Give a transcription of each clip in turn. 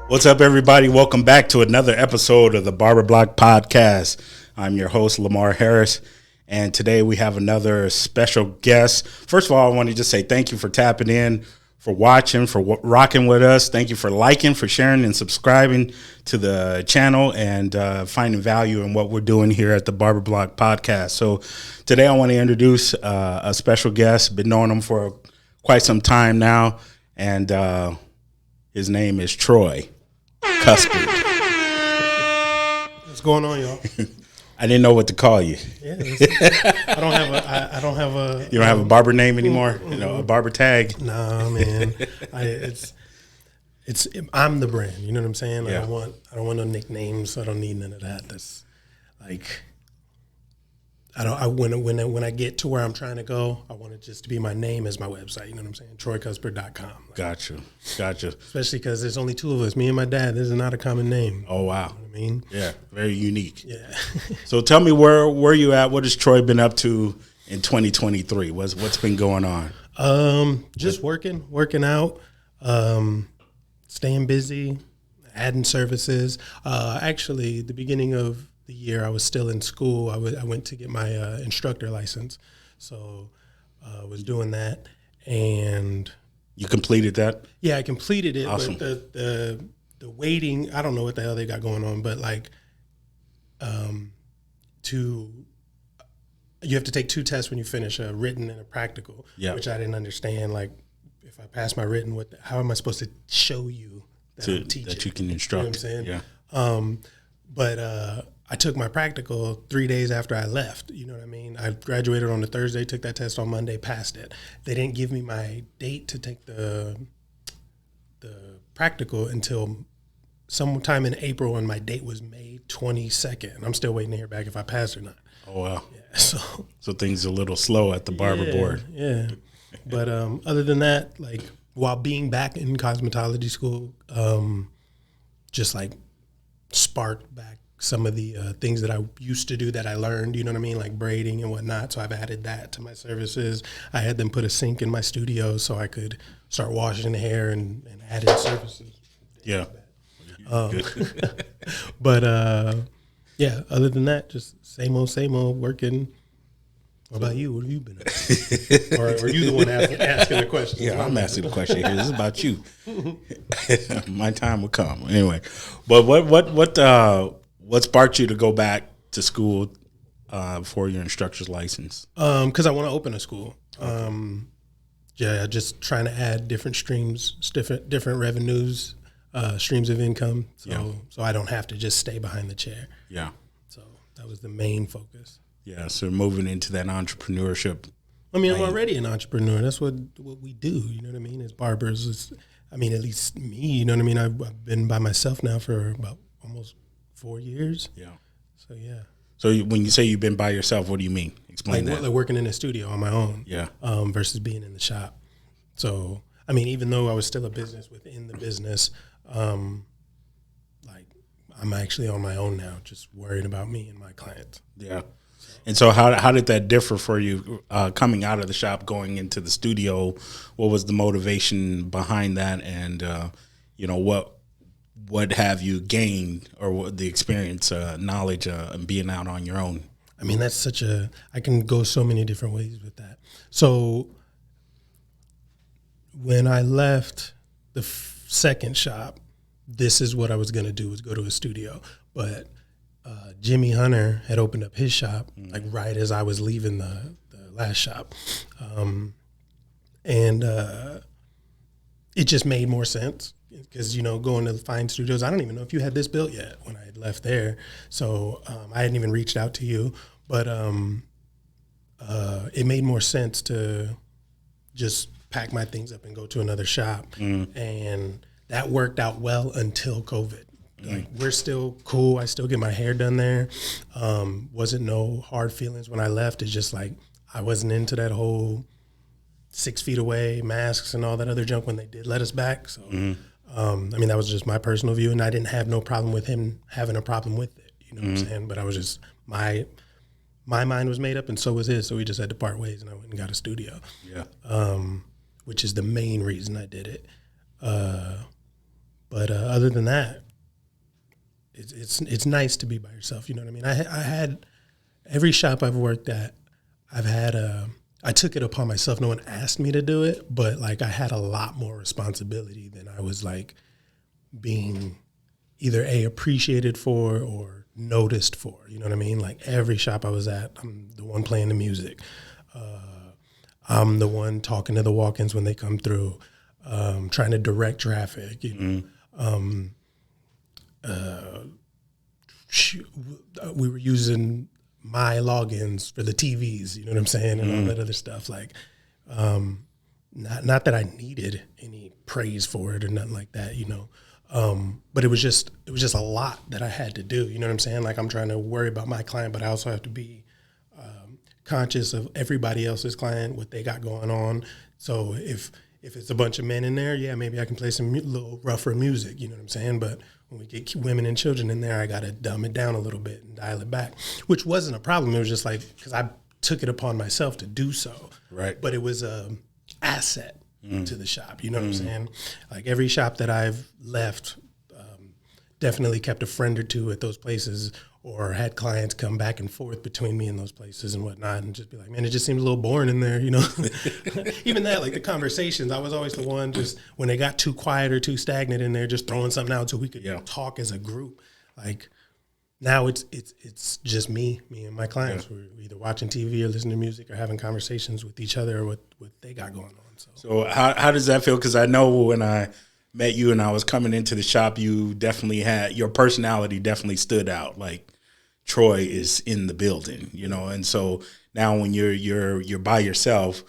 What's up, everybody? Welcome back to another episode of the Barber Podcast. I'm your host, Lamar Harris, and today we have another special guest. First of all, I want to just say thank you for tapping in, for watching, for rocking with us. Thank you for liking, for sharing, and subscribing to the channel and finding value in what we're doing here at the Barber Podcast. So today I want to introduce a special guest. Been knowing him for quite some time now, and his name is Troy Cuspert. What's going on, y'all? I didn't know what to call you. Yeah, I don't have a. You don't have a barber name anymore? You know, a barber tag? Nah, man. I'm the brand. You know what I'm saying? Like, Yeah. I don't want no nicknames. I don't need none of that. That's like, when I get to where I'm trying to go, I want it just to be my name as my website. You know what I'm saying? TroyCuspert.com. Gotcha. Especially because there's only two of us, me and my dad. This is not a common name. Oh, wow. You know what I mean? Yeah, very unique. Yeah. So tell me where you at? What has Troy been up to in 2023? What's been going on? Just working out, staying busy, adding services. Actually, the beginning of the year, I was still in school. I went to get my instructor license, so I was doing that. And You completed that? yeah, I completed it. Awesome. But the waiting, I don't know what the hell they got going on, but like, you have to take two tests when you finish, a written and a practical, Yeah. which I didn't understand. Like, if I pass my written, how am I supposed to show you that I'm teaching? That you can You know instruct. what I'm saying? Yeah. But I took my practical 3 days after I left. You know what I mean? I graduated on a Thursday, took that test on Monday, passed it. They didn't give me my date to take the practical until sometime in April, and my date was May 22nd. I'm still waiting to hear back if I passed or not. Oh, wow. Yeah, so things are a little slow at the barber board. Yeah. But other than that, like, while being back in cosmetology school, just like sparked back some of the things that I used to do that I learned, you know what I mean, like braiding and whatnot. So I've added that to my services. I had them put a sink in my studio so I could start washing the hair and added services. Yeah. But yeah, other than that, just same old working. What about you? What have you been up to? Or are you the one asking the question? Yeah, I'm asking the question here. This is about you. My time will come. Anyway, but what sparked you to go back to school for your instructor's license? Because I want to open a school. Yeah, just trying to add different streams, different revenues, streams of income. So I don't have to just stay behind the chair. Yeah. So that was the main focus. Yeah, so moving into that entrepreneurship. I mean, I'm already an entrepreneur. That's what we do. You know what I mean? As barbers, at least me. You know what I mean? I've been by myself now for about almost 4 years. Yeah. So yeah. So when you say you've been by yourself, what do you mean? Explain that. Like working in a studio on my own. Yeah. Versus being in the shop. So I mean, even though I was still a business within the business, like I'm actually on my own now, just worrying about me and my clients. Yeah. And so how did that differ for you coming out of the shop, going into the studio? What was the motivation behind that? And, what have you gained or what the experience, knowledge of being out on your own? I mean, I can go so many different ways with that. So when I left the second shop, this is what I was going to do, was go to a studio. But Jimmy Hunter had opened up his shop like right as I was leaving the last shop. And it just made more sense because, going to find studios, I don't even know if you had this built yet when I had left there. So I hadn't even reached out to you, but it made more sense to just pack my things up and go to another shop. And that worked out well until COVID. Like, we're still cool. I still get my hair done there. Wasn't no hard feelings when I left. It's just like I wasn't into that whole 6 feet away, masks and all that other junk when they did let us back. So, that was just my personal view, and I didn't have no problem with him having a problem with it. You know what I'm saying? But I was just, my mind was made up, and so was his. So we just had to part ways, and I went and got a studio. Yeah. Which is the main reason I did it. But other than that, it's nice to be by yourself. You know what I mean? I had every shop I've worked at, I took it upon myself. No one asked me to do it, but like I had a lot more responsibility than I was like being either appreciated for or noticed for. You know what I mean? Like every shop I was at, I'm the one playing the music. I'm the one talking to the walk-ins when they come through, trying to direct traffic. You know, we were using my logins for the TVs. You know what I'm saying, and all that other stuff. Like, not that I needed any praise for it or nothing like that. You know, but it was just a lot that I had to do. You know what I'm saying? Like I'm trying to worry about my client, but I also have to be conscious of everybody else's client, what they got going on. So if it's a bunch of men in there, yeah, maybe I can play some little rougher music, you know what I'm saying? But when we get women and children in there, I got to dumb it down a little bit and dial it back, which wasn't a problem. It was just like, because I took it upon myself to do so. Right. But it was a asset to the shop, you know what I'm saying? Like every shop that I've left, definitely kept a friend or two at those places, or had clients come back and forth between me and those places and whatnot, and just be like, man, it just seems a little boring in there, you know? Even that, like the conversations, I was always the one just when they got too quiet or too stagnant in there, just throwing something out so we could talk as a group. Like now it's just me and my clients. We're either watching TV or listening to music or having conversations with each other or what they got going on. So how does that feel? Because I know when I met you and I was coming into the shop, you definitely had, your personality definitely stood out. Like Troy is in the building, you know? And so now when you're by yourself,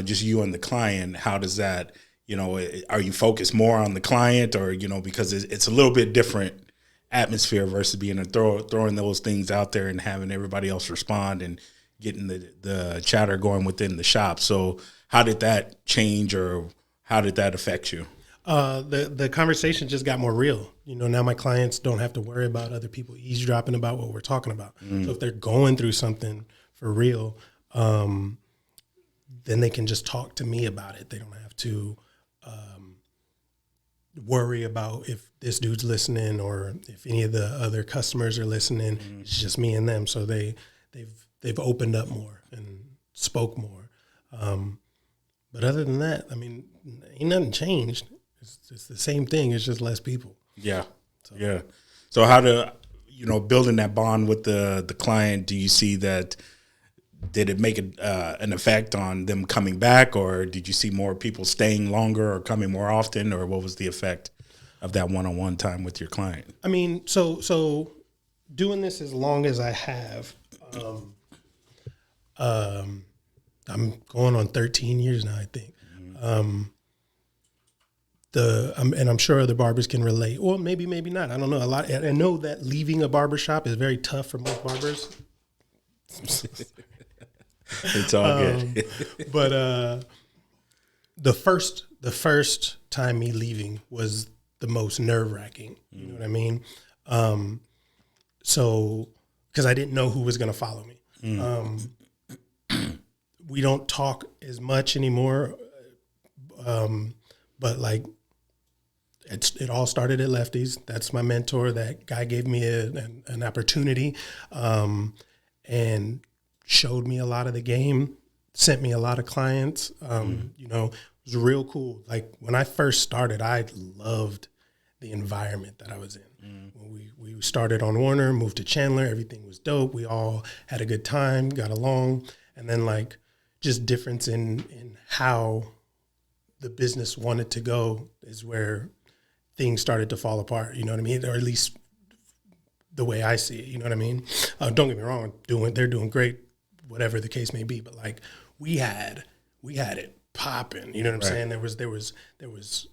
just you and the client, how does that, you know, are you focused more on the client or, you know, because it's a little bit different atmosphere versus being throwing those things out there and having everybody else respond and getting the chatter going within the shop. So how did that change or how did that affect you? The conversation just got more real. You know, now my clients don't have to worry about other people eavesdropping about what we're talking about. So if they're going through something for real, then they can just talk to me about it. They don't have to worry about if this dude's listening or if any of the other customers are listening. It's just me and them. So they've opened up more and spoke more. But other than that, I mean, ain't nothing changed. It's the same thing. It's just less people. Yeah. Yeah. So how building that bond with the client, do you see that, did it make an effect on them coming back, or did you see more people staying longer or coming more often, or what was the effect of that one-on-one time with your client? I mean, so doing this as long as I have, I'm going on 13 years now, I think. And I'm sure other barbers can relate, or maybe not. I don't know. I know that leaving a barber shop is very tough for most barbers. It's all good. But the first time me leaving was the most nerve-wracking. You know what I mean? So because I didn't know who was going to follow me. We don't talk as much anymore, but like it all started at Lefty's. That's my mentor. That guy gave me an opportunity and showed me a lot of the game, sent me a lot of clients. You know, it was real cool. Like when I first started, I loved the environment that I was in. When we started on Warner, moved to Chandler, everything was dope. We all had a good time, got along. And then like just difference in how the business wanted to go is where things started to fall apart, you know what I mean? Or at least the way I see it, you know what I mean? Don't get me wrong, they're doing great, whatever the case may be, but like we had it popping, you know what I'm saying? There was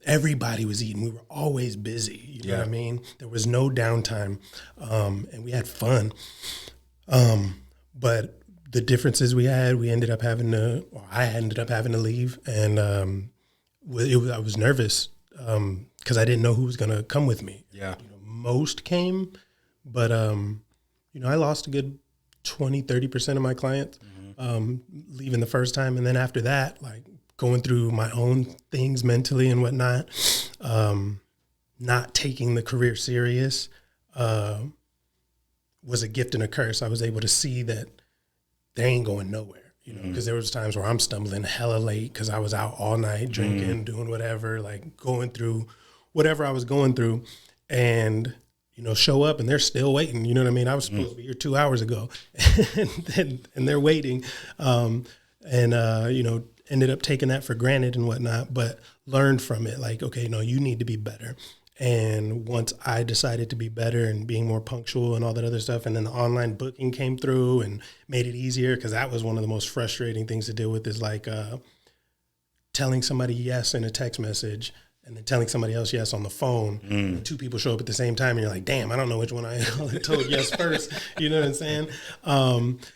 everybody was eating. We were always busy, you know what I mean? There was no downtime, and we had fun. But the differences we ended up having to, or I ended up having to leave, and I was nervous because I didn't know who was going to come with me. Yeah, you know, most came, but you know, I lost a good 20-30% of my clients leaving the first time, and then after that, like going through my own things mentally and whatnot, not taking the career serious was a gift and a curse. I was able to see that they ain't going nowhere, you know, because there was times where I'm stumbling hella late because I was out all night drinking, doing whatever, like going through whatever I was going through, and you know, show up and they're still waiting. You know what I mean? I was supposed to be here 2 hours ago, and they're waiting, you know, ended up taking that for granted and whatnot, but learned from it. Like, okay, no, you need to be better. And once I decided to be better and being more punctual and all that other stuff, and then the online booking came through and made it easier, because that was one of the most frustrating things to deal with, is like telling somebody yes in a text message and then telling somebody else yes on the phone. And two people show up at the same time and you're like, damn, I don't know which one I told yes first. You know what I'm saying?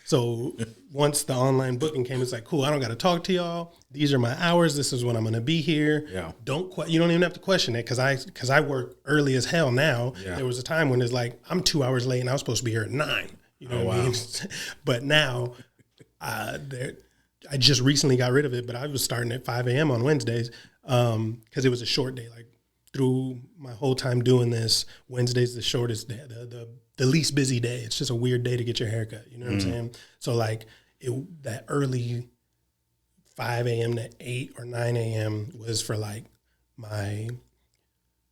So once the online booking came, it's like, cool, I don't got to talk to y'all. These are my hours. This is when I'm going to be here. Yeah. You don't even have to question it, because I work early as hell now. Yeah. There was a time when it's like, I'm 2 hours late and I was supposed to be here at 9. You know what I mean? But now I just recently got rid of it, but I was starting at 5 a.m. on Wednesdays because it was a short day. Like through my whole time doing this, Wednesday's the shortest day, the least busy day. It's just a weird day to get your haircut. You know what I'm saying? So like that early 5 a.m. to 8 or 9 a.m. was for like my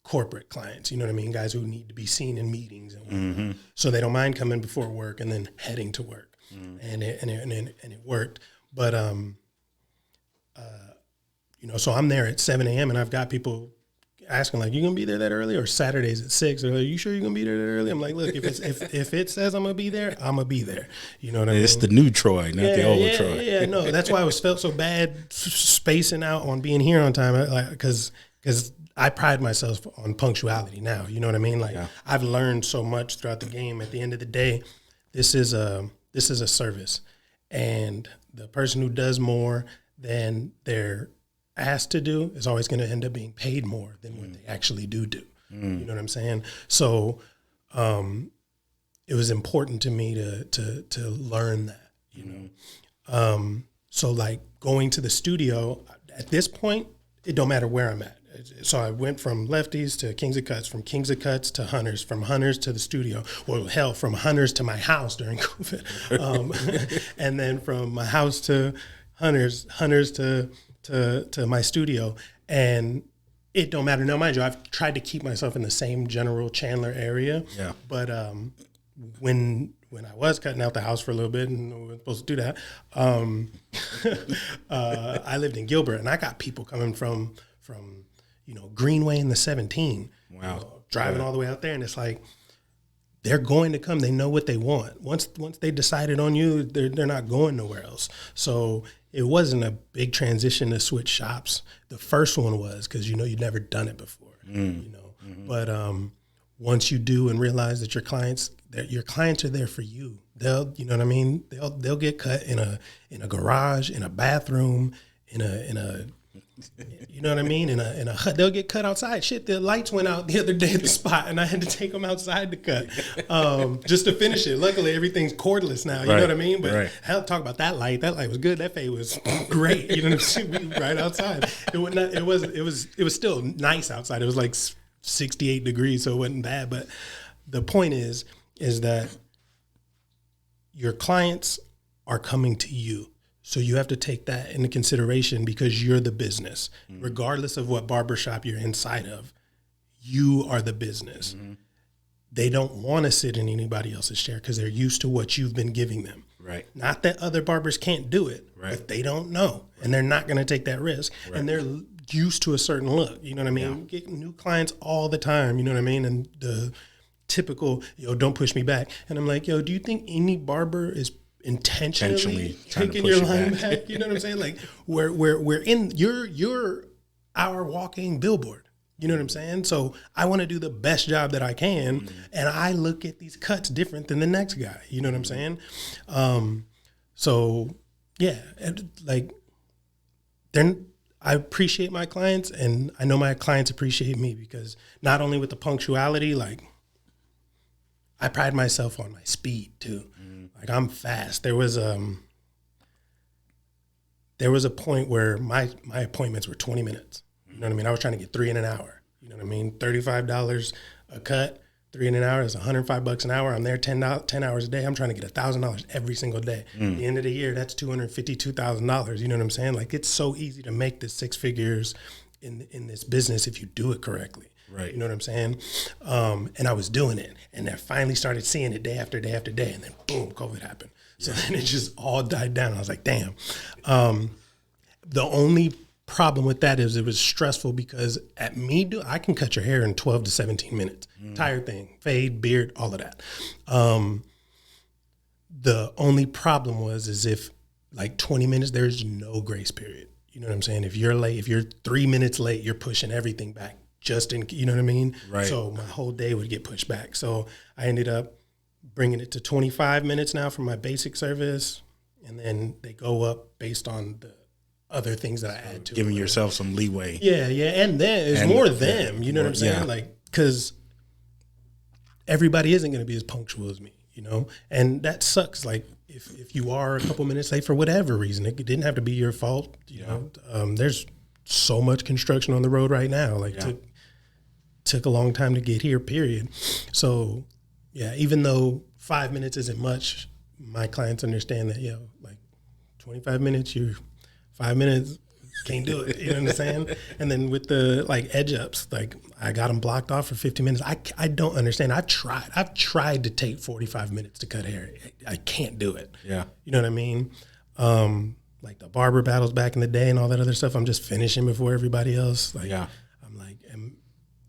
corporate clients, you know what I mean? Guys who need to be seen in meetings and whatnot. So they don't mind coming before work and then heading to work. And it worked. But, you know, so I'm there at 7 a.m. and I've got people asking like, you gonna be there that early? Or Saturdays at 6? They're like, you sure you're gonna be there that early? I'm like, look, if it says I'm gonna be there, I'm gonna be there. You know what I mean? It's the new Troy, not the old Troy. Yeah, no, that's why I felt so bad spacing out on being here on time, like, because I pride myself on punctuality now. You know what I mean? Like I've learned so much throughout the game. At the end of the day, this is a service, and the person who does more than they're asked to do is always going to end up being paid more than what they actually do. You know what I'm saying? So it was important to me to learn that, you know? So like going to the studio at this point, it don't matter where I'm at. So I went from Lefties to Kings of Cuts, from Kings of Cuts to Hunters, from Hunters to the studio. Well, hell, from Hunters to my house during COVID. And then from my house to Hunters to my studio. And it don't matter. Now, mind you, I've tried to keep myself in the same general Chandler area. Yeah. But when I was cutting out the house for a little bit, and we were supposed to do that, I lived in Gilbert, and I got people coming from you know, Greenway and the 17. Wow. You know, driving all the way out there, and it's like, they're going to come. They know what they want. Once they decided on you, they're not going nowhere else. So it wasn't a big transition to switch shops. The first one was, because you know you'd never done it before. You know, but once you do and realize that your clients are there for you, they'll, you know what I mean. They'll get cut in a garage, in a bathroom, in a you know what I mean? In a hut. They'll get cut outside. Shit, the lights went out the other day at the spot, and I had to take them outside to cut just to finish it. Luckily, everything's cordless now. You know what I mean? But hell, talk about that light. That light was good. That fade was great. You know what I'm saying? Right outside. It was still nice outside. It was like 68 degrees, so it wasn't bad. But the point is that your clients are coming to you. So you have to take that into consideration, because you're the business. Regardless of what barbershop you're inside of, you are the business. They don't want to sit in anybody else's chair because they're used to what you've been giving them. Right. Not that other barbers can't do it, but they don't know. And they're not going to take that risk. And they're used to a certain look. You know what I mean? Yeah. Get new clients all the time. You know what I mean? And the typical, don't push me back. And I'm like, do you think any barber is intentionally taking your line back? You know what I'm saying? Like we're in you're our walking billboard. You know what I'm saying? So I want to do the best job that I can, and I look at these cuts different than the next guy. You know what I'm saying? So yeah, like then I appreciate my clients, and I know my clients appreciate me, because not only with the punctuality, like I pride myself on my speed too. Like I'm fast. There was there was a point where my appointments were 20 minutes. You know what I mean? I was trying to get 3 in an hour. You know what I mean? $35 a cut, 3 in an hour is $105 an hour. I'm there 10 hours a day. I'm trying to get $1,000 every single day. At the end of the year, that's $252,000. You know what I'm saying? Like, it's so easy to make this 6 figures in this business if you do it correctly. Right. You know what I'm saying? And I was doing it, and I finally started seeing it day after day after day, and then boom, COVID happened. So then it just all died down. I was like, damn. The only problem with that is it was stressful because I can cut your hair in 12 to 17 minutes. Entire thing, fade, beard, all of that. The only problem is if like 20 minutes, there's no grace period. You know what I'm saying? If you're late, if you're 3 minutes late, you're pushing everything back you know what I mean? Right. So my whole day would get pushed back. So I ended up bringing it to 25 minutes now for my basic service. And then they go up based on the other things that I add to it. Giving yourself some leeway. Yeah. And then it's more them, you know what I'm saying? Yeah. Like, cause everybody isn't going to be as punctual as me, you know? And that sucks. Like if you are a couple minutes late for whatever reason, it didn't have to be your fault. You know, there's so much construction on the road right now. Like took a long time to get here, period. So yeah, even though 5 minutes isn't much, my clients understand that, like 25 minutes, 5 minutes, can't do it. You know what I'm saying? And then with the like edge ups, like I got them blocked off for 50 minutes. I don't understand. I've tried to take 45 minutes to cut hair. I can't do it. Yeah. You know what I mean? Like the barber battles back in the day and all that other stuff. I'm just finishing before everybody else. Like, I'm like,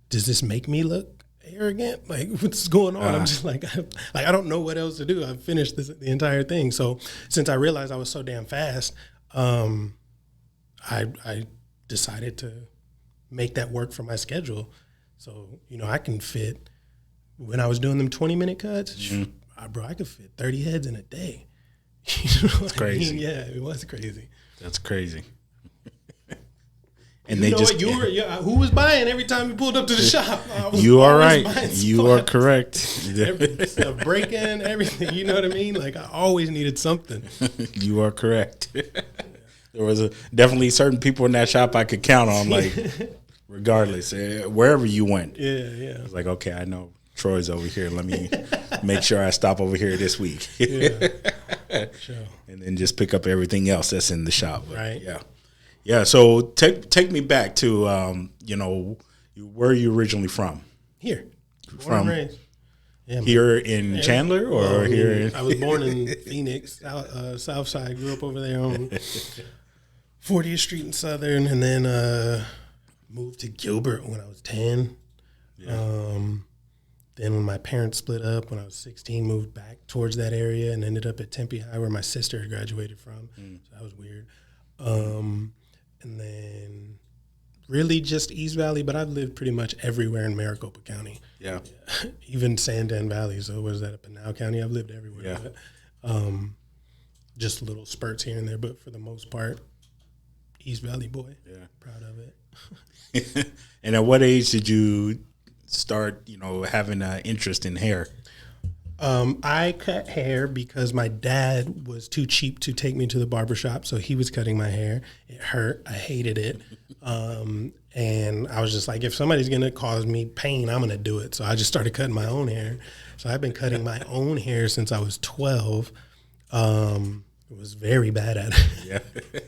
does this make me look arrogant? Like, what's going on? I'm just like I don't know what else to do. I've finished the entire thing. So since I realized I was so damn fast, I decided to make that work for my schedule. So, I can fit, when I was doing them 20-minute cuts, bro, I could fit 30 heads in a day. It's crazy. Yeah, it was crazy. That's crazy. And who was buying every time you pulled up to the shop? You are right. You are correct. Break in, everything. You know what I mean? Like, I always needed something. You are correct. There was definitely certain people in that shop I could count on, like, regardless, wherever you went. Yeah. I was like, okay, I know Troy's over here. Let me make sure I stop over here this week. Sure. And then just pick up everything else that's in the shop. But, right. Yeah. So take me back to, where are you originally from? Here. From raised. Yeah, here in Chandler or here? I was born in Phoenix, South Side. Grew up over there on 40th Street in Southern, and then moved to Gilbert when I was 10. Yeah. Then when my parents split up, when I was 16, moved back towards that area and ended up at Tempe High where my sister had graduated from. So that was weird. And then really just East Valley, but I've lived pretty much everywhere in Maricopa County. Yeah. Even Sandan Valley. So was that up in Pinal County? I've lived everywhere. Yeah. But, just little spurts here and there, but for the most part, East Valley boy. Yeah. Proud of it. And at what age did you start, having an interest in hair? I cut hair because my dad was too cheap to take me to the barbershop, so he was cutting my hair. It hurt. I hated it. And I was just like, if somebody's going to cause me pain, I'm going to do it. So I just started cutting my own hair. So I've been cutting my own hair since I was 12. It was very bad at it. Yeah.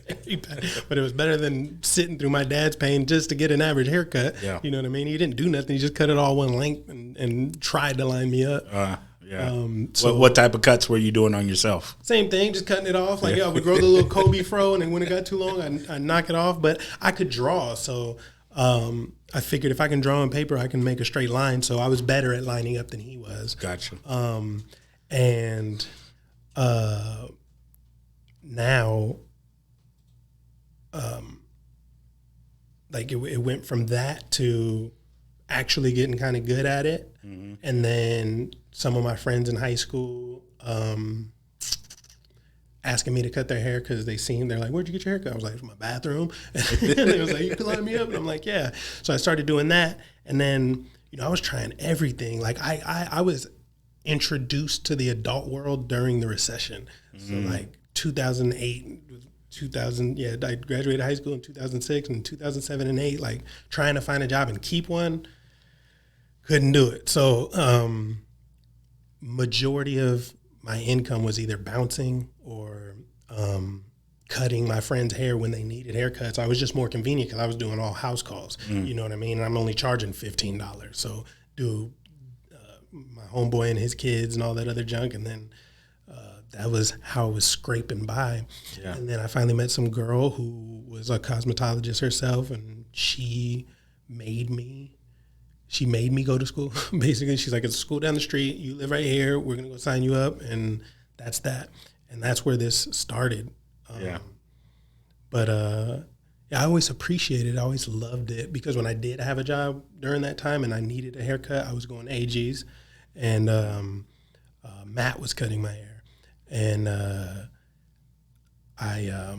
Very bad. But it was better than sitting through my dad's pain just to get an average haircut. Yeah. You know what I mean? He didn't do nothing. He just cut it all one length and tried to line me up. Yeah. So what type of cuts were you doing on yourself? Same thing, just cutting it off. Like, I would grow the little Kobe fro, and then when it got too long, I'd knock it off. But I could draw, so I figured if I can draw on paper, I can make a straight line. So I was better at lining up than he was. Gotcha. Now, like it went from that to actually getting kind of good at it. Mm-hmm. And then some of my friends in high school asking me to cut their hair because they're like, where'd you get your haircut? I was like, from my bathroom. And they was like, you can line me up. And I'm like, yeah. So I started doing that. And then, I was trying everything. Like I was introduced to the adult world during the recession. So like 2008, 2000. Yeah, I graduated high school in 2006, and 2007 and 8, like trying to find a job and keep one, couldn't do it. So majority of my income was either bouncing or cutting my friends' hair when they needed haircuts. I was just more convenient because I was doing all house calls. You know what I mean? And I'm only charging $15. So do my homeboy and his kids and all that other junk. And then that was how I was scraping by. Yeah. And then I finally met some girl who was a cosmetologist herself, and she made me go to school. Basically, she's like, it's a school down the street. You live right here. We're going to go sign you up. And that's that. And that's where this started. But I always appreciated it. I always loved it because when I did have a job during that time and I needed a haircut, I was going to AG's, and Matt was cutting my hair. And I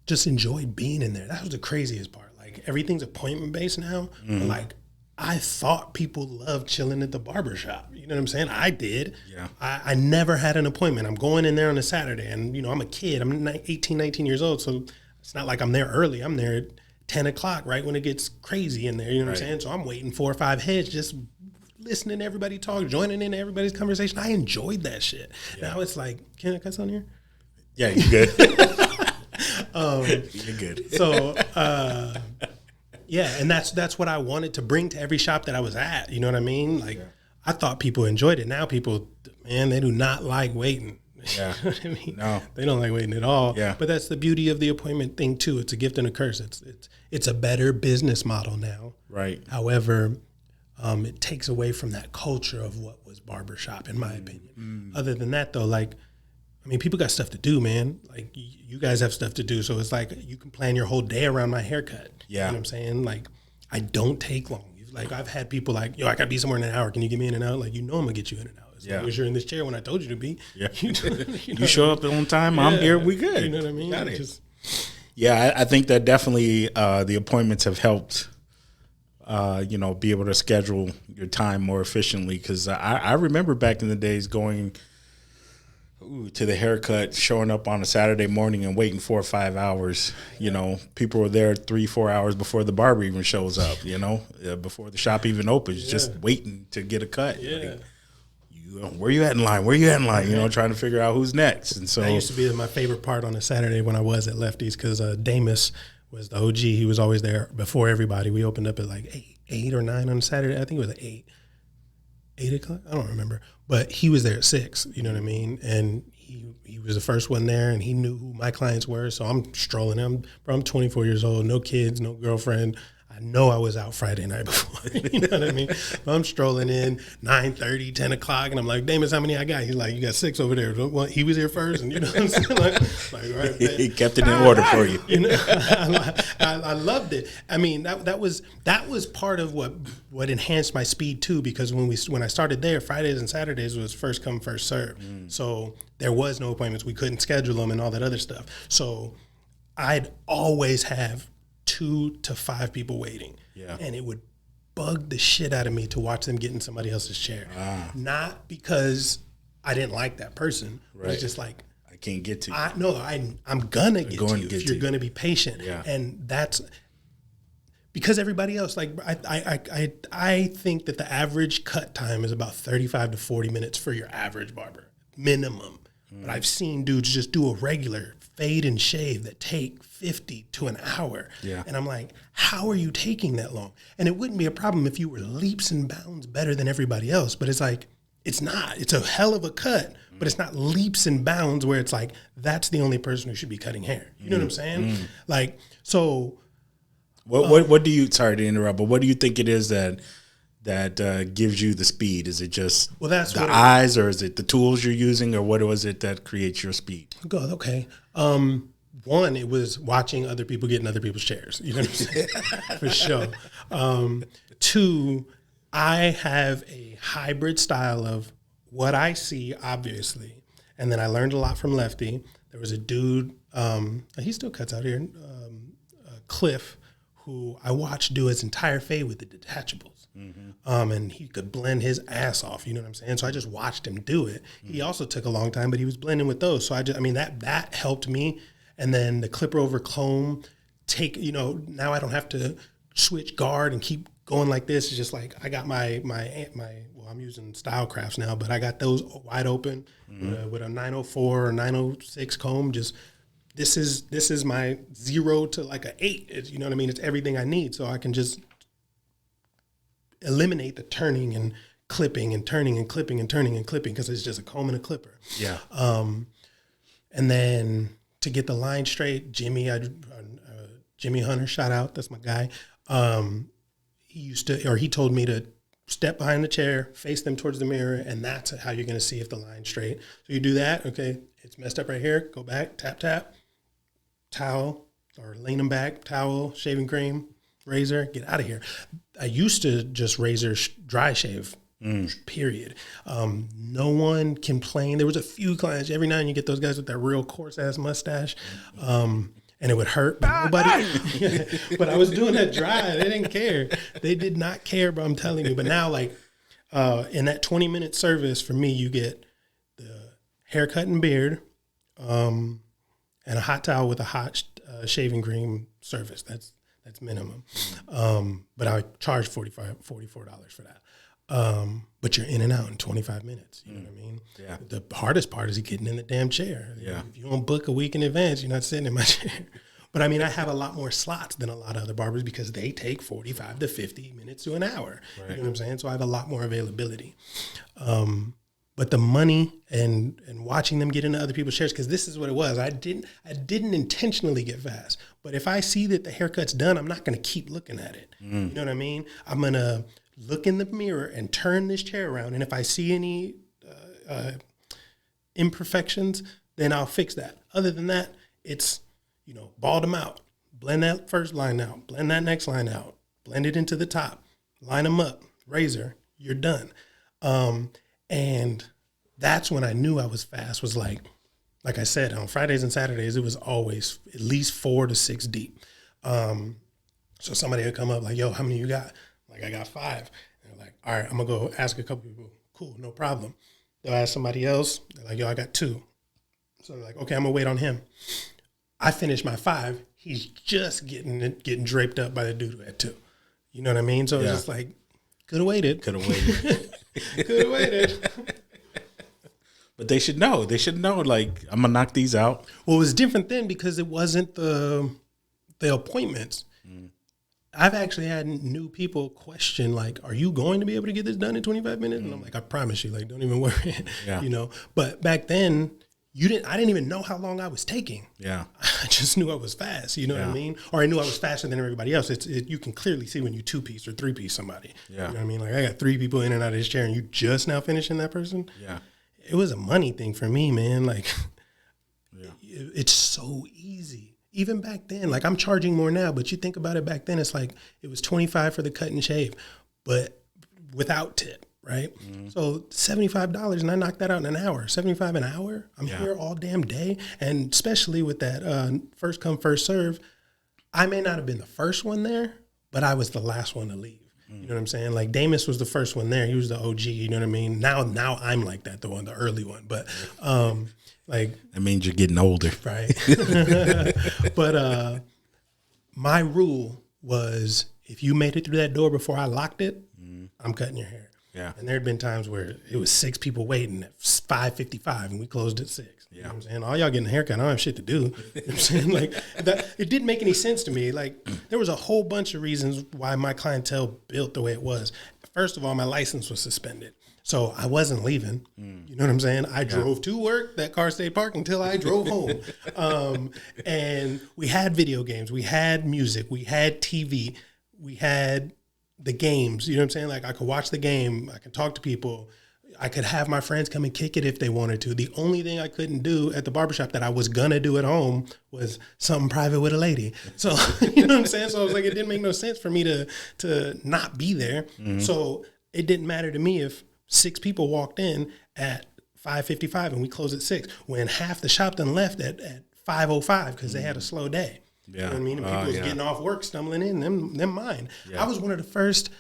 just enjoyed being in there. That was the craziest part. Like, everything's appointment-based now. But like, I thought people loved chilling at the barber shop. You know what I'm saying? I did. Yeah. I never had an appointment. I'm going in there on a Saturday, and, I'm a kid. I'm 18, 19 years old, so it's not like I'm there early. I'm there at 10 o'clock, right when it gets crazy in there. You know what I'm saying? So I'm waiting 4 or 5 heads, just listening to everybody talk, joining in everybody's conversation. I enjoyed that shit. Yeah. Now it's like, can I cuss on here? Yeah, you're good. You're good. So, yeah, and that's what I wanted to bring to every shop that I was at. You know what I mean? Like, I thought people enjoyed it. Now people, man, they do not like waiting. Yeah. You know what I mean? No. They don't like waiting at all. Yeah. But that's the beauty of the appointment thing too. It's a gift and a curse. It's a better business model now. Right. However, it takes away from that culture of what was barbershop, in my opinion. Other than that though, like, I mean, people got stuff to do, man. Like, you guys have stuff to do. So it's like, you can plan your whole day around my haircut. Yeah. You know what I'm saying? Like, I don't take long. Like, I've had people like, yo, I got to be somewhere in an hour. Can you get me in and out? Like, I'm going to get you in and out. As long as you're in this chair when I told you to be. Yeah. You show up on time, I'm here, we good. You know what I mean? Got it. I think that definitely the appointments have helped, be able to schedule your time more efficiently. Because I remember back in the days going to the haircut, showing up on a Saturday morning and waiting 4 or 5 hours. People were there 3-4 hours before the barber even shows up, before the shop even opens, just waiting to get a cut. Yeah. Like, where you at in line? Trying to figure out who's next. And so that used to be my favorite part on a Saturday when I was at Lefty's, because Damus was the OG. He was always there before everybody. We opened up at like 8 or 9 on Saturday. I think it was at 8 o'clock. I don't remember. But he was there at 6, you know what I mean? And he was the first one there, and he knew who my clients were. So I'm strolling in. I'm 24 years old, no kids, no girlfriend. I know I was out Friday night before, you know what I mean? I'm strolling in 9:30, 10 o'clock, and I'm like, Damus, how many I got? He's like, you got 6 over there. Well, he was here first, and you know what I'm saying? Like, right, he kept it in order for you. I loved it. I mean, that was part of what enhanced my speed too, because when I started there, Fridays and Saturdays was first come, first serve. So there was no appointments. We couldn't schedule them and all that other stuff. So I'd always have 2 to 5 people waiting. Yeah. And it would bug the shit out of me to watch them get in somebody else's chair. Not because I didn't like that person. Right. It's just like, I can't get to you. I'm gonna get to you if you're gonna be patient. Yeah. And that's because everybody else, like, I think that the average cut time is about 35 to 40 minutes for your average barber, minimum. But I've seen dudes just do a regular fade and shave that take 50 to an hour. Yeah. And I'm like, how are you taking that long? And it wouldn't be a problem if you were leaps and bounds better than everybody else. But it's like, it's not. It's a hell of a cut, but it's not leaps and bounds where it's like, that's the only person who should be cutting hair. You know what I'm saying? Like, so. What do you, sorry to interrupt, but what do you think it is that gives you the speed? Is it just the eyes, or is it the tools you're using, or what was it that creates your speed? God, okay. One, it was watching other people get in other people's chairs. You know what I'm saying? For sure. 2, I have a hybrid style of what I see, obviously, and then I learned a lot from Lefty. There was a dude, he still cuts out here, Cliff, who I watched do his entire fade with the detachables. And he could blend his ass off, you know what I'm saying? So I just watched him do it. He also took a long time, but he was blending with those. So that helped me. and then the clipper over comb, now I don't have to switch guard and keep going like this. It's just like I got my well, I'm using Style Crafts now, but I got those wide open with a 904 or 906 comb. Just this is my 0 to like a 8. You know what I mean? It's everything I need, so I can just eliminate the turning and clipping and turning and clipping and turning and clipping because it's just a comb and a clipper. Yeah. And then to get the line straight, Jimmy Hunter, shout out, that's my guy. He told me to step behind the chair, face them towards the mirror, and that's how you're going to see if the line's straight. So you do that, okay, it's messed up right here, go back, tap, tap, towel, or lean them back, towel, shaving cream, razor, get out of here. I used to just razor dry shave, period. No one complained. There was a few clients, every now and then you get those guys with that real coarse ass mustache, and it would hurt, but nobody, but I was doing that dry. They didn't care. They did not care, but I'm telling you. But now, like, in that 20-minute service, for me, you get the haircut and beard, and a hot towel with a hot shaving cream service. That's minimum. But I charge $44 for that. But you're in and out in 25 minutes. You know what I mean? Yeah. The hardest part is getting in the damn chair. Yeah. If you don't book a week in advance, you're not sitting in my chair. But I mean, I have a lot more slots than a lot of other barbers because they take 45 to 50 minutes to an hour. Right. You know what I'm saying? So I have a lot more availability. But the money and watching them get into other people's chairs, because this is what it was. I didn't intentionally get fast. But if I see that the haircut's done, I'm not going to keep looking at it. You know what I mean? I'm going to look in the mirror and turn this chair around. And if I see any imperfections, then I'll fix that. Other than that, it's, ball them out. Blend that first line out. Blend that next line out. Blend it into the top. Line them up. Razor. You're done. And that's when I knew I was fast, was like I said, on Fridays and Saturdays, it was always at least 4 to 6 deep. So somebody would come up like, yo, how many you got? Like, I got 5. And they're like, all right, I'm going to go ask a couple people. Cool, no problem. They'll ask somebody else. They're like, yo, I got 2. So they're like, okay, I'm going to wait on him. I finished my 5. He's just getting draped up by the dude who had 2. You know what I mean? So it's just like, could have waited. Could have waited. Could have waited. But they should know. They should know, like, I'm going to knock these out. Well, it was different then because it wasn't the appointments. I've actually had new people question, like, are you going to be able to get this done in 25 minutes? And I'm like, I promise you, like, don't even worry. Yeah. But back then, I didn't even know how long I was taking. Yeah. I just knew I was fast. You know what I mean? Or I knew I was faster than everybody else. You can clearly see when you 2-piece or 3-piece somebody. Yeah. You know what I mean? Like, I got 3 people in and out of this chair and you just now finishing that person. Yeah. It was a money thing for me, man. Like, it's so easy. Even back then, like, I'm charging more now, but you think about it back then, it's like it was $25 for the cut and shave, but without tip, right? So $75, and I knocked that out in an hour. $75 an hour? I'm here all damn day. And especially with that first come, first serve, I may not have been the first one there, but I was the last one to leave. You know what I'm saying? Like, Damus was the first one there. He was the OG, you know what I mean? Now I'm like that, the early one. But like, that means you're getting older. Right. But my rule was, if you made it through that door before I locked it, I'm cutting your hair. Yeah. And there had been times where it was 6 people waiting at 5:55 and we closed at 6. You know what I'm saying? All y'all getting a haircut, I don't have shit to do. You know what I'm saying? Like, it didn't make any sense to me. Like, there was a whole bunch of reasons why my clientele built the way it was. First of all, my license was suspended. So I wasn't leaving. You know what I'm saying? I drove to work. That car stayed parked until I drove home. And we had video games. We had music. We had TV. We had the games. You know what I'm saying? Like, I could watch the game. I could talk to people. I could have my friends come and kick it if they wanted to. The only thing I couldn't do at the barbershop that I was going to do at home was something private with a lady. So, you know what I'm saying? So I was like, it didn't make no sense for me to not be there. So it didn't matter to me if 6 people walked in at 5:55 and we closed at 6, when half the shop done left at 5:05 because they had a slow day. Yeah. You know what I mean? And people was getting off work, stumbling in, them mine. Yeah. I was one of the first.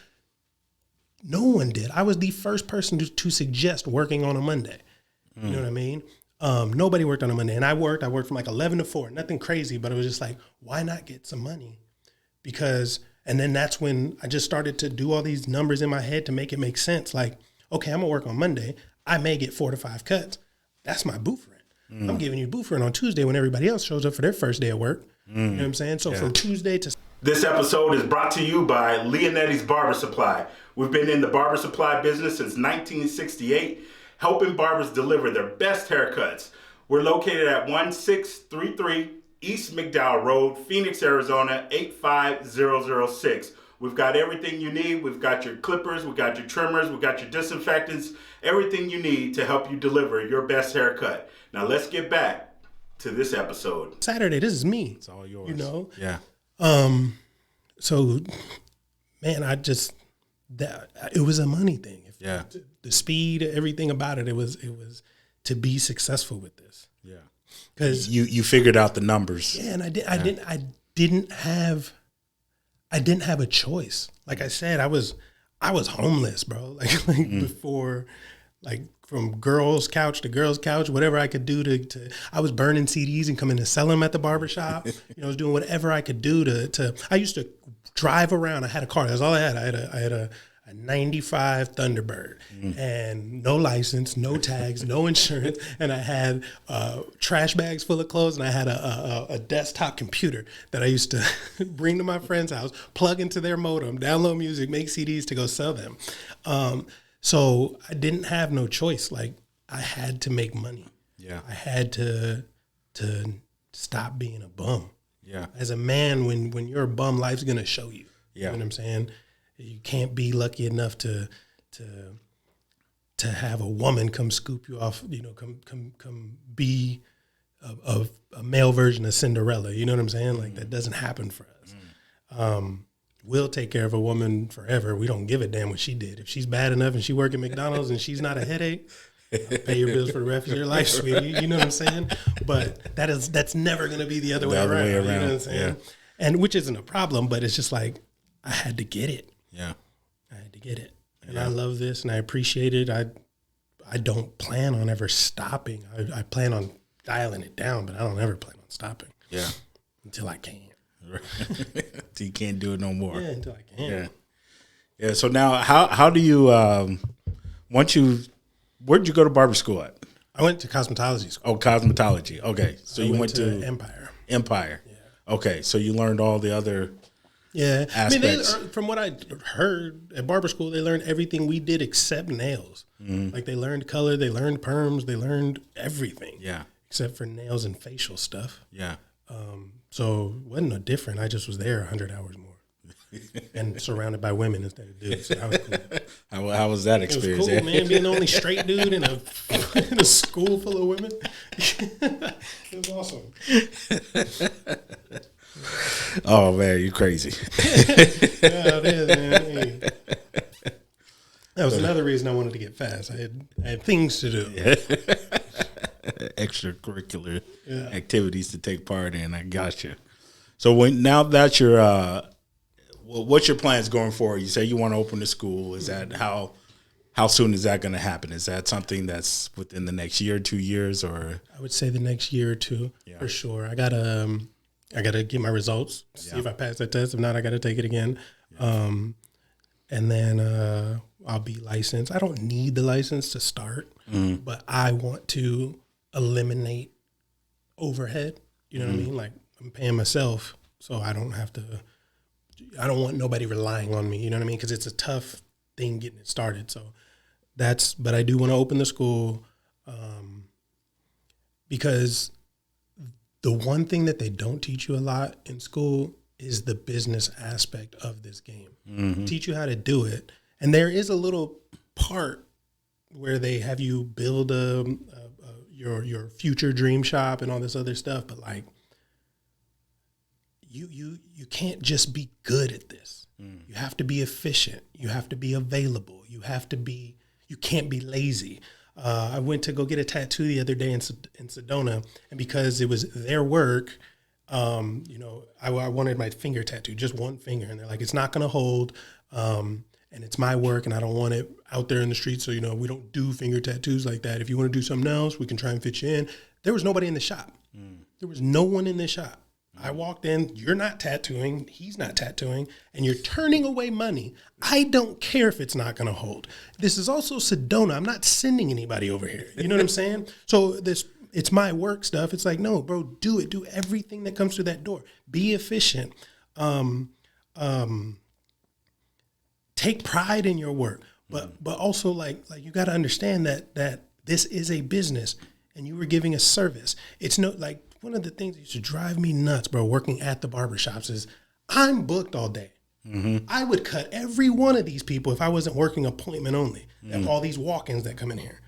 No one did. I was the first person to suggest working on a Monday. You know what I mean? Nobody worked on a Monday, and I worked from like 11 to 4, nothing crazy, but it was just like, why not get some money? And then that's when I just started to do all these numbers in my head to make it make sense. Like, okay, I'm gonna work on Monday. I may get 4 to 5 cuts. That's my booth rent. I'm giving you booth rent on Tuesday when everybody else shows up for their first day of work. You know what I'm saying? So from Tuesday to... This episode is brought to you by Leonetti's Barber Supply. We've been in the barber supply business since 1968, helping barbers deliver their best haircuts. We're located at 1633 East McDowell Road, Phoenix, Arizona, 85006. We've got everything you need. We've got your clippers, we've got your trimmers, we've got your disinfectants, everything you need to help you deliver your best haircut. Now let's get back to this episode. Saturday, this is me. It's all yours. You know? Yeah. So, man, it was a money thing. Yeah. The speed, everything about it, it was to be successful with this. Yeah. Because you figured out the numbers. Yeah, and I didn't have a choice. Like I said, I was homeless, bro. Like before, like from girls' couch to girls' couch, whatever I could do to I was burning CDs and coming to sell them at the barbershop. I was doing whatever I could do to I used to drive around. I had a car. That's all I had. I had a 95 Thunderbird and no license, no tags, no insurance. And I had trash bags full of clothes, and I had a desktop computer that I used to bring to my friend's house, plug into their modem, download music, make CDs to go sell them. So I didn't have no choice. Like, I had to make money. Yeah. I had to stop being a bum. Yeah. As a man, when you're a bum, life's gonna show you. Yeah. You know what I'm saying? You can't be lucky enough to have a woman come scoop you off, come be a male version of Cinderella. You know what I'm saying? Like, that doesn't happen for us. We'll take care of a woman forever. We don't give a damn what she did. If she's bad enough and she work at McDonald's and she's not a headache, I'll pay your bills for the rest of your life, sweetie. You know what I'm saying? But that's never going to be the other way around. You know what I'm saying? Yeah. And which isn't a problem, but it's just like, I had to get it. Yeah. I had to get it. And I love this and I appreciate it. I don't plan on ever stopping. I plan on dialing it down, but I don't ever plan on stopping. Yeah. Until I can. Until you can't do it no more. Yeah, until I can. Yeah. Yeah. So now how do you where'd you go to barber school at? I went to cosmetology school. Oh, cosmetology. Okay. So you went to Empire. Empire. Yeah. Okay. So you learned all the other aspects. I mean, from what I heard at barber school, they learned everything we did except nails. Like, they learned color, they learned perms, they learned everything. Yeah. Except for nails and facial stuff. Yeah. So it wasn't no different. I just was there 100 hours more. And surrounded by women instead of dudes. So that was cool. How was that experience? It was cool, man. Being the only straight dude in a school full of women. It was awesome. Oh, man, you crazy. Yeah, it is, man. That was another reason I wanted to get fast. I had things to do. Extracurricular activities to take part in. I got you. So now that you're, what's your plans going forward? You say you want to open a school. Is that how soon is that going to happen? Is that something that's within the next year, 2 years, or? I would say the next year or two for sure. I gotta get my results, see if I pass that test. If not, I gotta take it again. And then I'll be licensed. I don't need the license to start, but I want to eliminate overhead. You know what I mean? Like, I'm paying myself, so I don't have to. I don't want nobody relying on me. You know what I mean? Because it's a tough thing getting it started. So but I do want to open the school, because the one thing that they don't teach you a lot in school is the business aspect of this game. Teach you how to do it. And there is a little part where they have you build your future dream shop and all this other stuff. But like, you can't just be good at this. You have to be efficient. You have to be available. You can't be lazy. I went to go get a tattoo the other day in Sedona, and because it was their work, I wanted my finger tattooed, just one finger, and they're like, it's not going to hold. and it's my work and I don't want it out there in the street. So, you know, we don't do finger tattoos like that. If you want to do something else, we can try and fit you in. There was nobody in the shop. There was no one in the shop. I walked in, you're not tattooing, he's not tattooing, and you're turning away money. I don't care if it's not going to hold. This is also Sedona. I'm not sending anybody over here. You know what I'm saying? So it's my work stuff. It's like, no, bro, do it. Do everything that comes through that door. Be efficient. Take pride in your work. But also like you got to understand that this is a business and you were giving a service. It's no like one of the things that used to drive me nuts, bro, working at the barbershops is I'm booked all day. I would cut every one of these people if I wasn't working appointment only. And all these walk-ins that come in here.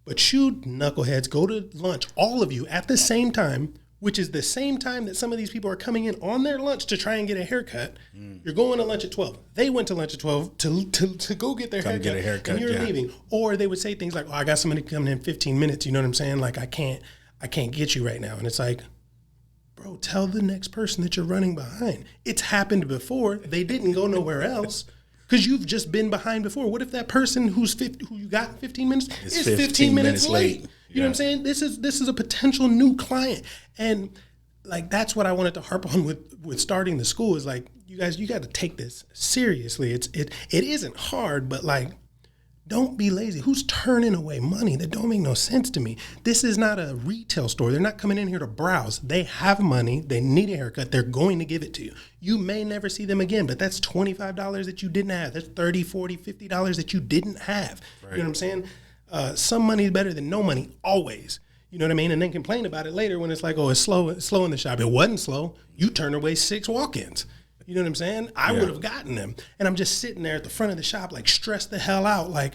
But you knuckleheads go to lunch, all of you at the same time, which is the same time that some of these people are coming in on their lunch to try and get a haircut. You're going to lunch at 12. They went to lunch at 12 to go get their haircut. Get a haircut. And you're leaving. Or they would say things like, oh, I got somebody coming in 15 minutes. You know what I'm saying? Like, I can't get you right now. And it's like, bro, tell the next person that you're running behind. It's happened before. They didn't go nowhere else because you've just been behind before. What if that person who you got in 15 minutes is 15 minutes late? You know what I'm saying? This is a potential new client. And like, that's what I wanted to harp on with starting the school is like, you guys, you got to take this seriously. It isn't hard, but like, don't be lazy. Who's turning away money? That don't make no sense to me. This is not a retail store. They're not coming in here to browse. They have money. They need a haircut. They're going to give it to you. You may never see them again, but that's $25 that you didn't have. That's $30, $40, $50 that you didn't have. Right. You know what I'm saying? Some money is better than no money, always. You know what I mean? And then complain about it later when it's like, oh, it's slow in the shop. It wasn't slow. You turned away 6 walk-ins. You know what I'm saying? I would have gotten them. And I'm just sitting there at the front of the shop, like stressed the hell out. Like,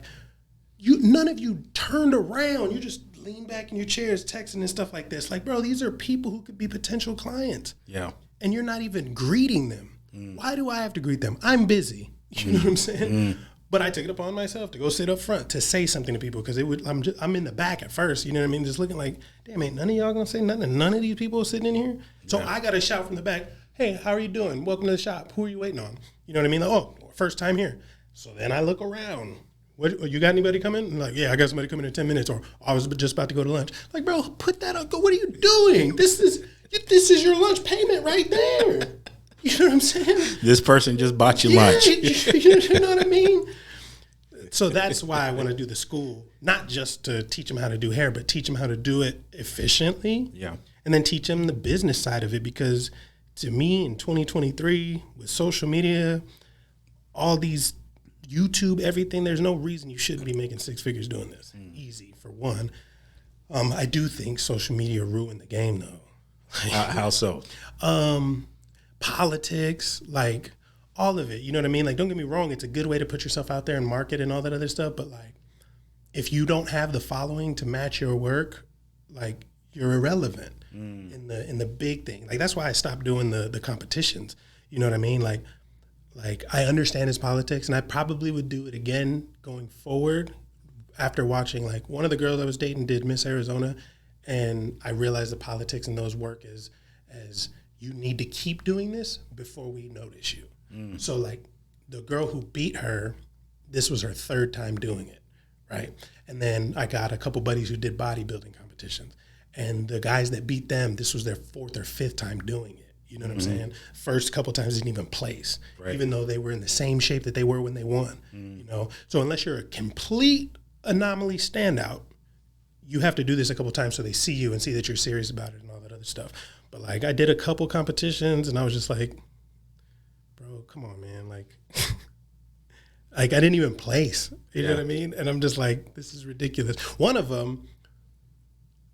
none of you turned around. You just lean back in your chairs texting and stuff like this. Like, bro, these are people who could be potential clients. Yeah. And you're not even greeting them. Why do I have to greet them? I'm busy. You know what I'm saying? But I took it upon myself to go sit up front to say something to people because I'm in the back at first. You know what I mean? Just looking like, damn, ain't none of y'all gonna say nothing. None of these people are sitting in here. So I got to shout from the back, hey, how are you doing? Welcome to the shop. Who are you waiting on? You know what I mean? Like, oh, first time here. So then I look around. What, you got anybody coming? And like, yeah, I got somebody coming in 10 minutes. Or I was just about to go to lunch. Like, bro, put that up. Go. What are you doing? This is your lunch payment right there. You know what I'm saying? This person just bought you lunch. You know what I mean? So that's why I want to do the school, not just to teach them how to do hair, but teach them how to do it efficiently. Yeah. And then teach them the business side of it because to me in 2023 with social media, all these YouTube, everything, there's no reason you shouldn't be making 6 figures doing this. Easy, for one. I do think social media ruined the game, though. How so? Politics, like all of it. You know what I mean? Like, don't get me wrong. It's a good way to put yourself out there and market and all that other stuff. But like, if you don't have the following to match your work, like you're irrelevant in the big thing. Like, that's why I stopped doing the competitions. You know what I mean? Like I understand his politics, and I probably would do it again going forward after watching, like, one of the girls I was dating did Miss Arizona, and I realized the politics in those work as you need to keep doing this before we notice you. So, like, the girl who beat her, this was her 3rd time doing it, right? And then I got a couple buddies who did bodybuilding competitions, and the guys that beat them, this was their 4th or 5th time doing it. You know what I'm saying? First couple times didn't even place, even though they were in the same shape that they were when they won. You know, so unless you're a complete anomaly standout, you have to do this a couple times so they see you and see that you're serious about it and all that other stuff. But like, I did a couple competitions and I was just like, bro, come on, man. Like I didn't even place. You know what I mean? And I'm just like, this is ridiculous. One of them,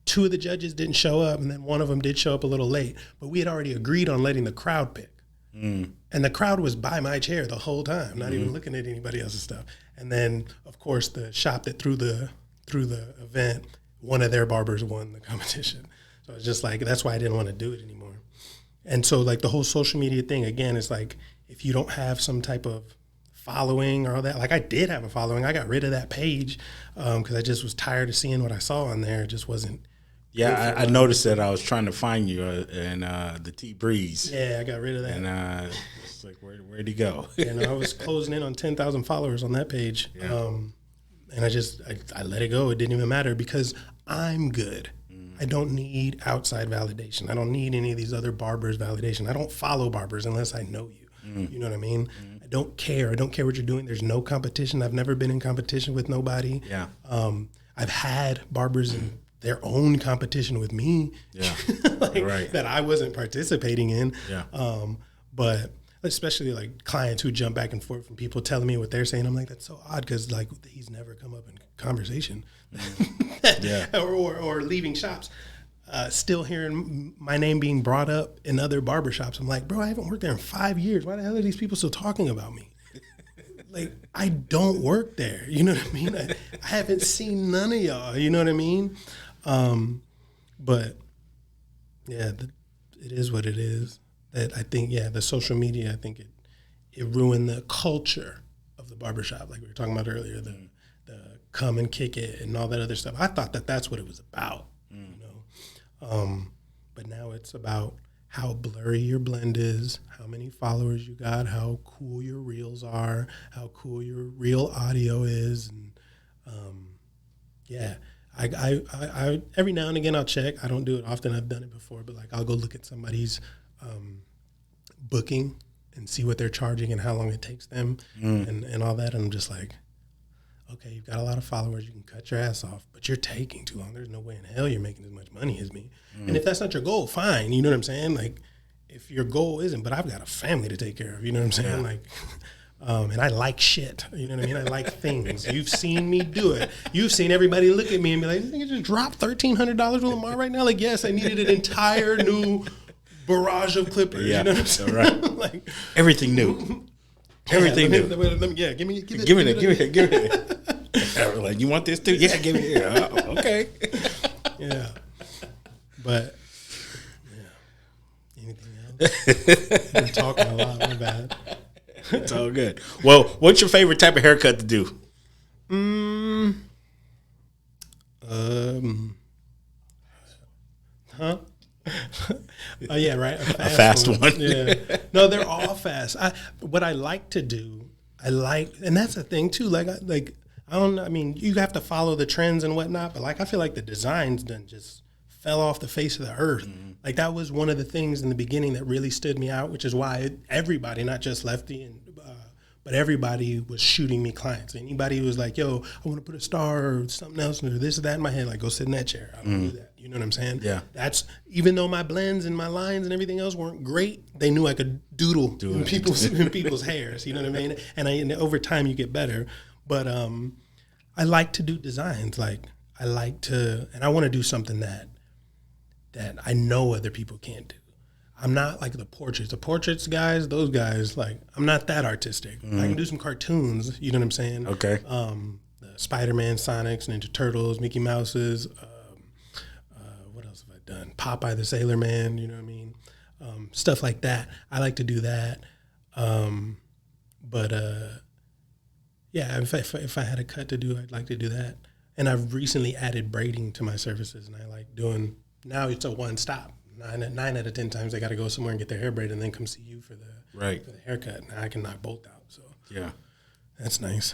2 of the judges didn't show up, and then one of them did show up a little late. But we had already agreed on letting the crowd pick. And the crowd was by my chair the whole time, not even looking at anybody else's stuff. And then, of course, the shop that threw the event, one of their barbers won the competition. So it's just like, that's why I didn't want to do it anymore. And so, like, the whole social media thing, again, is like, if you don't have some type of following or all that, like, I did have a following. I got rid of that page because I just was tired of seeing what I saw on there. It just wasn't. Yeah, I noticed that. I was trying to find you in the T Breeze. Yeah, I got rid of that. And It's like, where'd he go? And I was closing in on 10,000 followers on that page. Yeah. And I let it go. It didn't even matter because I'm good. I don't need outside validation. I don't need any of these other barbers' validation. I don't follow barbers unless I know you. You know what I mean? I don't care. I don't care what you're doing. There's no competition. I've never been in competition with nobody. Yeah. I've had barbers in their own competition with me. Yeah. Right. That I wasn't participating in. Yeah. But especially like clients who jump back and forth from people telling me what they're saying. I'm like, that's so odd because like he's never come up in conversation. Yeah. or leaving shops. Still hearing my name being brought up in other barbershops. I'm like, bro, I haven't worked there in 5 years. Why the hell are these people still talking about me? Like, I don't work there. You know what I mean? I haven't seen none of y'all. You know what I mean? But yeah, it is what it is. That I think, the social media, I think it ruined the culture of the barbershop, like we were talking about earlier, the come and kick it and all that other stuff. I thought that's what it was about, you know? But now it's about how blurry your blend is, how many followers you got, how cool your reels are, how cool your reel audio is. And I every now and again I'll check. I don't do it often. I've done it before, but like I'll go look at somebody's booking and see what they're charging and how long it takes them and all that. And I'm just like, okay, you've got a lot of followers. You can cut your ass off, but you're taking too long. There's no way in hell you're making as much money as me. And if that's not your goal, fine. You know what I'm saying? Like, if your goal isn't, but I've got a family to take care of. You know what I'm saying? Like, and I like shit. You know what I mean? I like things. You've seen me do it. You've seen everybody look at me and be like, "You just dropped $1,300 with Lamar right now?" Like, yes, I needed an entire new barrage of clippers. Yeah, you know what I'm saying? Right. Like, everything new. Everything new. Give me it. Like, you want this too? Yeah, give it here. Okay. Yeah. But anything else? I'm talking a lot. My bad. It's all good. Well, what's your favorite type of haircut to do? Oh yeah, right. A fast one. Yeah. No, they're all fast. What I like to do, and that's the thing too. I don't know. I mean, you have to follow the trends and whatnot, but like I feel like the designs done just fell off the face of the earth. Like that was one of the things in the beginning that really stood me out, which is why everybody, not just Lefty, but everybody was shooting me clients. Anybody who was like, yo, I want to put a star or something else or this or that in my head, like go sit in that chair. I don't do that. You know what I'm saying? Yeah. That's, even though my blends and my lines and everything else weren't great, they knew I could doodle in people's hairs. You know what I mean? And over time you get better. But I like to do designs. Like I like to, and I want to do something that I know other people can't do. I'm not like the portraits guys, those guys, like I'm not that artistic. I can do some cartoons, you know what I'm saying? Okay. The Spider-Man, Sonics, Ninja Turtles, Mickey Mouses, what else have I done? Popeye the Sailor Man, you know what I mean? Stuff like that. I like to do that. If I had a cut to do, I'd like to do that. And I've recently added braiding to my services, and I like doing, now it's a one-stop. 9 out of 10 times they got to go somewhere and get their hair braided and then come see you for the haircut. Now I can knock both out. So yeah, that's nice.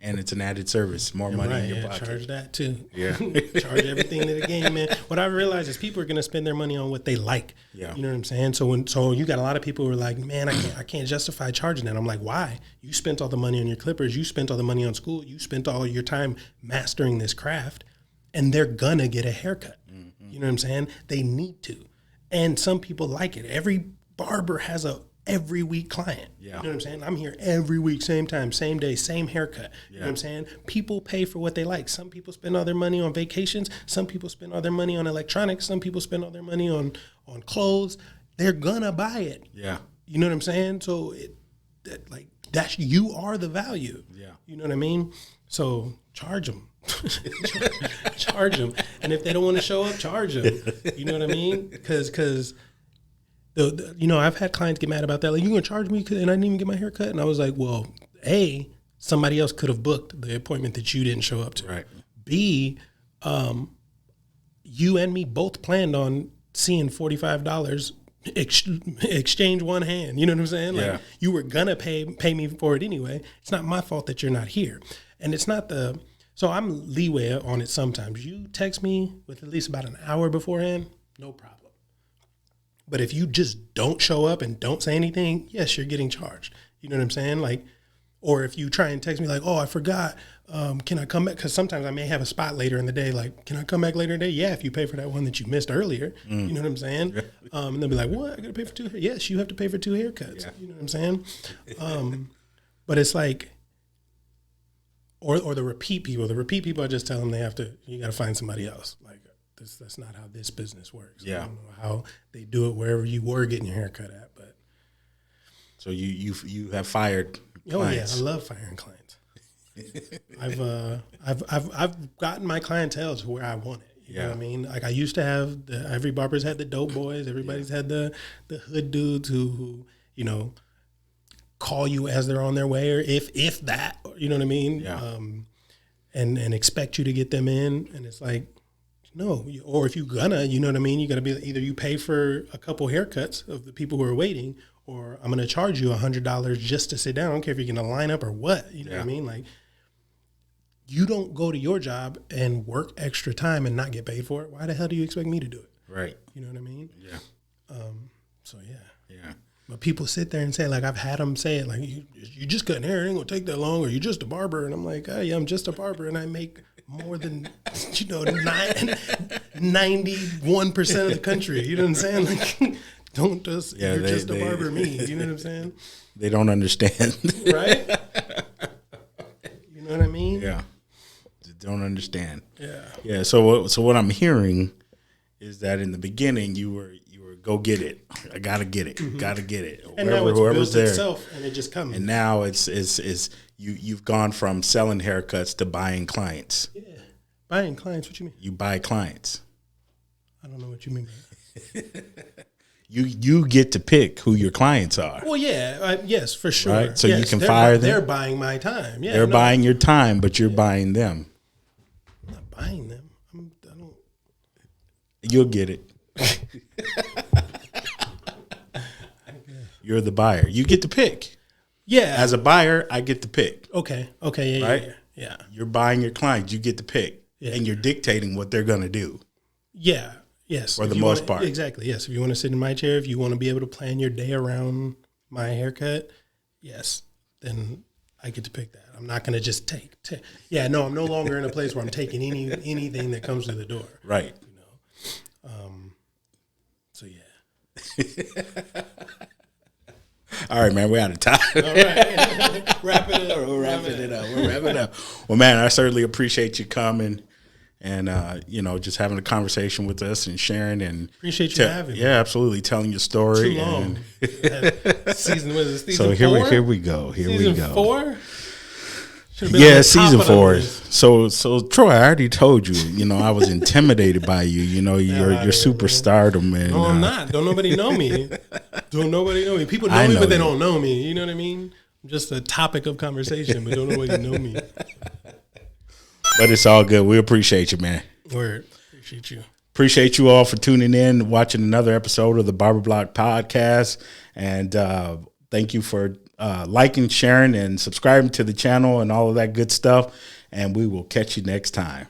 And it's an added service, more money in your pocket. Charge that too. Yeah, charge everything to the game, man. What I realize is people are going to spend their money on what they like. Yeah, you know what I'm saying. So you got a lot of people who are like, man, I can't justify charging that. I'm like, why? You spent all the money on your clippers. You spent all the money on school. You spent all your time mastering this craft, and they're gonna get a haircut. You know what I'm saying? They need to. And some people like it. Every barber has a every week client. Yeah. You know what I'm saying? I'm here every week, same time, same day, same haircut. You know what I'm saying? People pay for what they like. Some people spend all their money on vacations. Some people spend all their money on electronics. Some people spend all their money on clothes. They're gonna buy it. Yeah. You know what I'm saying? So that's, you are the value. Yeah. You know what I mean? So charge them. Charge them, and if they don't want to show up, charge them. You know what I mean? Because I've had clients get mad about that. Like, you gonna charge me and I didn't even get my hair cut? And I was like, well, A, somebody else could have booked the appointment that you didn't show up to. Right. B, you and me both planned on seeing $45 exchange one hand. You know what I'm saying? Like Yeah. you were gonna pay me for it anyway. It's not my fault that you're not here, and it's not the. So I'm leeway on it sometimes. You text me with at least about an hour beforehand, no problem. But if you just don't show up and don't say anything, yes, you're getting charged. You know what I'm saying? Like, or if you try and text me like, oh, I forgot, can I come back? Because sometimes I may have a spot later in the day. Like, can I come back later in the day? Yeah, if you pay for that one that you missed earlier. You know what I'm saying? And they'll be like, what? I got to pay for 2 haircuts? Yes, you have to pay for 2 haircuts. Yeah. You know what I'm saying? But it's like, or the repeat people. The repeat people, I just tell them you got to find somebody else. Like, that's not how this business works. Yeah. I don't know how they do it wherever you were getting your haircut at, but. So you have fired clients. Oh yeah, I love firing clients. I've gotten my clientele to where I want it. You know what I mean? Like I used to have every barber's had the dope boys. Everybody's had the hood dudes who call you as they're on their way, or if that, you know what I mean? Yeah. And expect you to get them in, and it's like, no. Or if you gonna, you know what I mean? You gotta be either you pay for a couple haircuts of the people who are waiting, or I'm gonna charge you $100 just to sit down. I don't care if you're gonna line up or what. You know what I mean? Like, you don't go to your job and work extra time and not get paid for it. Why the hell do you expect me to do it? Right. You know what I mean? Yeah. So yeah. Yeah. But people sit there and say, like, I've had them say it, like, you just cutting hair, it ain't gonna take that long, or you're just a barber. And I'm like, oh yeah, I'm just a barber, and I make more than 91% of the country. You know what I'm saying? Like, don't just you're just a barber means. You know what I'm saying? They don't understand. Right? You know what I mean? Yeah. They don't understand. Yeah. Yeah. So what I'm hearing is that in the beginning you were go get it. I gotta get it. Gotta get it. And now it's built itself, and it just comes. And now it's you've gone from selling haircuts to buying clients. Yeah. Buying clients. What you mean? You buy clients. I don't know what you mean by that. You get to pick who your clients are. Well, yeah, yes, for sure. Right? So yes, you can fire them. They're buying my time. Yeah, they're buying your time, but you're buying them. I'm not buying them. I don't. You'll get it. You're the buyer. You get to pick. Yeah. As a buyer, I get to pick. Okay. Yeah. Right? Yeah. You're buying your clients. You get to pick. Yeah. And you're dictating what they're going to do. Yeah. Yes. For the most part. Exactly. Yes. If you want to sit in my chair, if you want to be able to plan your day around my haircut, yes, then I get to pick that. I'm not going to just take. Yeah. No, I'm no longer in a place where I'm taking anything that comes through the door. Right. So yeah. All right, man, we're out of time. All right. Wrap it up. We're wrapping it up. Well, man, I certainly appreciate you coming and, just having a conversation with us and sharing. And appreciate you having me. Yeah, absolutely. Telling your story. Too long. Season 4? Here we go. Season 4? Yeah, season 4. So Troy, I already told you, I was intimidated by you. Your superstardom, man. No, I'm not. Don't nobody know me. People know me, but they don't know me. You know what I mean? I'm just a topic of conversation, but don't nobody know me. But it's all good. We appreciate you, man. Word. Appreciate you. Appreciate you all for tuning in, watching another episode of the Barber Block Podcast. And thank you for liking, sharing, and subscribing to the channel and all of that good stuff. And we will catch you next time.